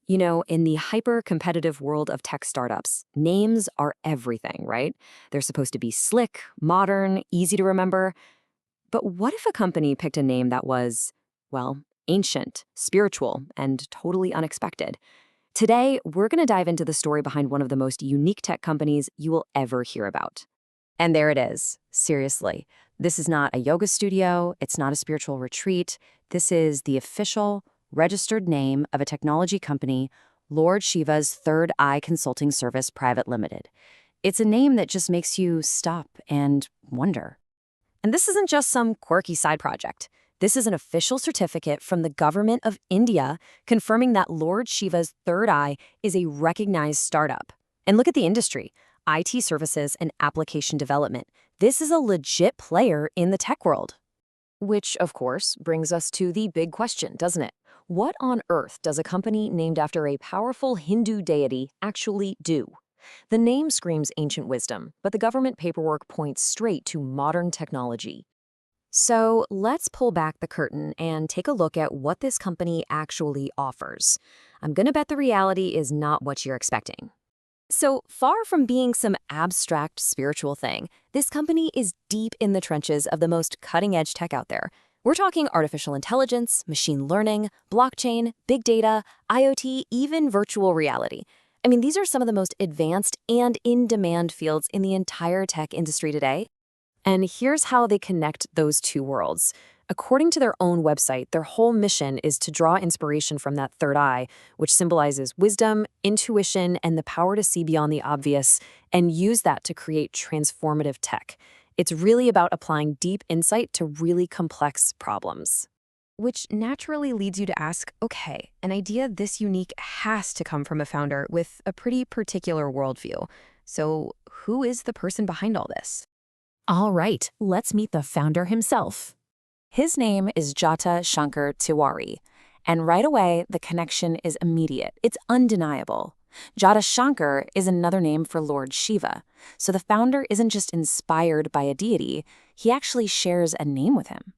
You know, in the hyper-competitive world of tech startups, names are everything, right? They're supposed to be slick, modern, easy to remember. But what if a company picked a name that was, well, ancient, spiritual, and totally unexpected? Today, we're going to dive into the story behind one of the most unique tech companies you will ever hear about. And there it is. Seriously. This is not a yoga studio. It's not a spiritual retreat. This is the official, registered name of a technology company, Lord Shiva's Third Eye Consulting Service Private Limited. It's a name that just makes you stop and wonder. And this isn't just some quirky side project. This is an official certificate from the government of India confirming that Lord Shiva's Third Eye is a recognized startup. And look at the industry. IT services and application development. This is a legit player in the tech world. Which, of course, brings us to the big question, doesn't it? What on earth does a company named after a powerful Hindu deity actually do? The name screams ancient wisdom, but the government paperwork points straight to modern technology. So let's pull back the curtain and take a look at what this company actually offers. I'm going to bet the reality is not what you're expecting. So far from being some abstract spiritual thing, this company is deep in the trenches of the most cutting-edge tech out there. We're talking artificial intelligence, machine learning, blockchain, big data, IoT, even virtual reality. I mean, these are some of the most advanced and in-demand fields in the entire tech industry today. And here's how they connect those two worlds. According to their own website, their whole mission is to draw inspiration from that third eye, which symbolizes wisdom, intuition, and the power to see beyond the obvious, and use that to create transformative tech. It's really about applying deep insight to really complex problems. Which naturally leads you to ask, okay, an idea this unique has to come from a founder with a pretty particular worldview. So who is the person behind all this? All right, let's meet the founder himself. His name is Jata Shankar Tiwari, and right away, the connection is immediate. It's undeniable. Jata Shankar is another name for Lord Shiva, so the founder isn't just inspired by a deity, he actually shares a name with him.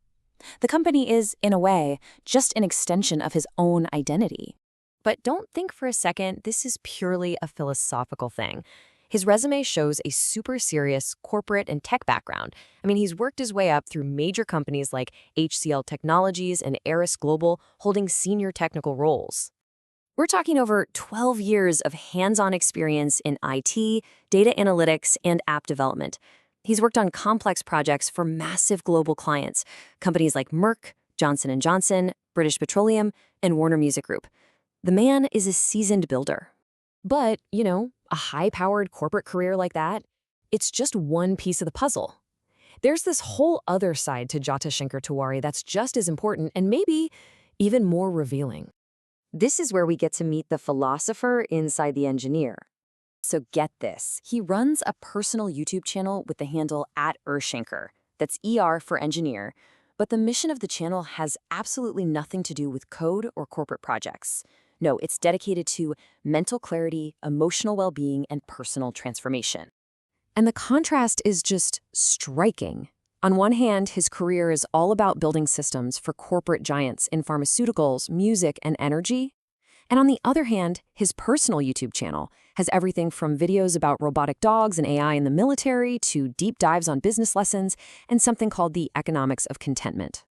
The company is, in a way, just an extension of his own identity. But don't think for a second this is purely a philosophical thing. His resume shows a super serious corporate and tech background. I mean, he's worked his way up through major companies like HCL Technologies and Eris Global, holding senior technical roles. We're talking over 12 years of hands-on experience in IT, data analytics, and app development. He's worked on complex projects for massive global clients, companies like Merck, Johnson & Johnson, British Petroleum, and Warner Music Group. The man is a seasoned builder. But, you know, a high-powered corporate career like that, it's just one piece of the puzzle. There's this whole other side to Jata Shankar Tiwari that's just as important and maybe even more revealing. This is where we get to meet the philosopher inside the engineer. So get this, he runs a personal YouTube channel with the handle @Urshankar. That's ER for engineer, but the mission of the channel has absolutely nothing to do with code or corporate projects. No, it's dedicated to mental clarity, emotional well-being, and personal transformation. And the contrast is just striking. On one hand, his career is all about building systems for corporate giants in pharmaceuticals, music, and energy. And on the other hand, his personal YouTube channel has everything from videos about robotic dogs and AI in the military to deep dives on business lessons and something called the economics of contentment.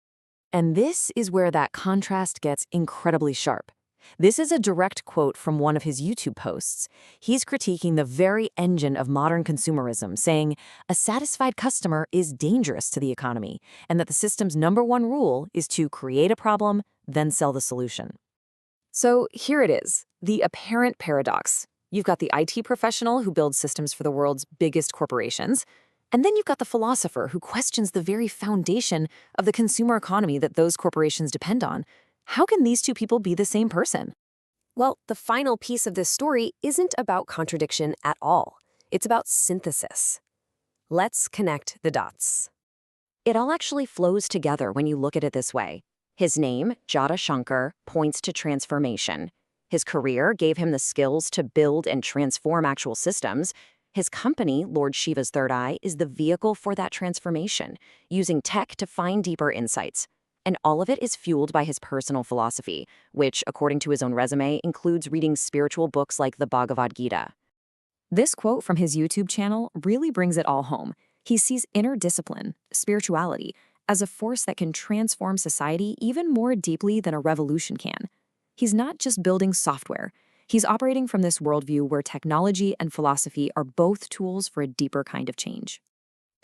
And this is where that contrast gets incredibly sharp. This is a direct quote from one of his YouTube posts. He's critiquing the very engine of modern consumerism, saying, a satisfied customer is dangerous to the economy, and that the system's #1 rule is to create a problem, then sell the solution. So here it is, the apparent paradox. You've got the IT professional who builds systems for the world's biggest corporations, and then you've got the philosopher who questions the very foundation of the consumer economy that those corporations depend on. How can these two people be the same person? Well, the final piece of this story isn't about contradiction at all. It's about synthesis. Let's connect the dots. It all actually flows together when you look at it this way. His name, Jata Shankar, points to transformation. His career gave him the skills to build and transform actual systems. His company, Lord Shiva's Third Eye, is the vehicle for that transformation, using tech to find deeper insights. And all of it is fueled by his personal philosophy, which, according to his own resume, includes reading spiritual books like the Bhagavad Gita. This quote from his YouTube channel really brings it all home. He sees inner discipline, spirituality, as a force that can transform society even more deeply than a revolution can. He's not just building software. He's operating from this worldview where technology and philosophy are both tools for a deeper kind of change.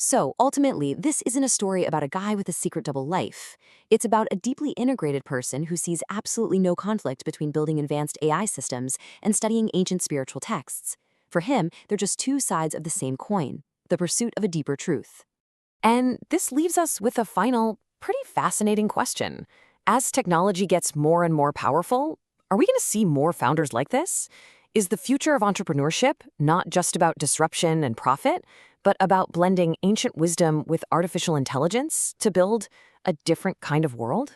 So, ultimately, this isn't a story about a guy with a secret double life. It's about a deeply integrated person who sees absolutely no conflict between building advanced AI systems and studying ancient spiritual texts. For him, they're just two sides of the same coin, the pursuit of a deeper truth. And this leaves us with a final, pretty fascinating question. As technology gets more and more powerful, are we going to see more founders like this? Is the future of entrepreneurship not just about disruption and profit, but about blending ancient wisdom with artificial intelligence to build a different kind of world?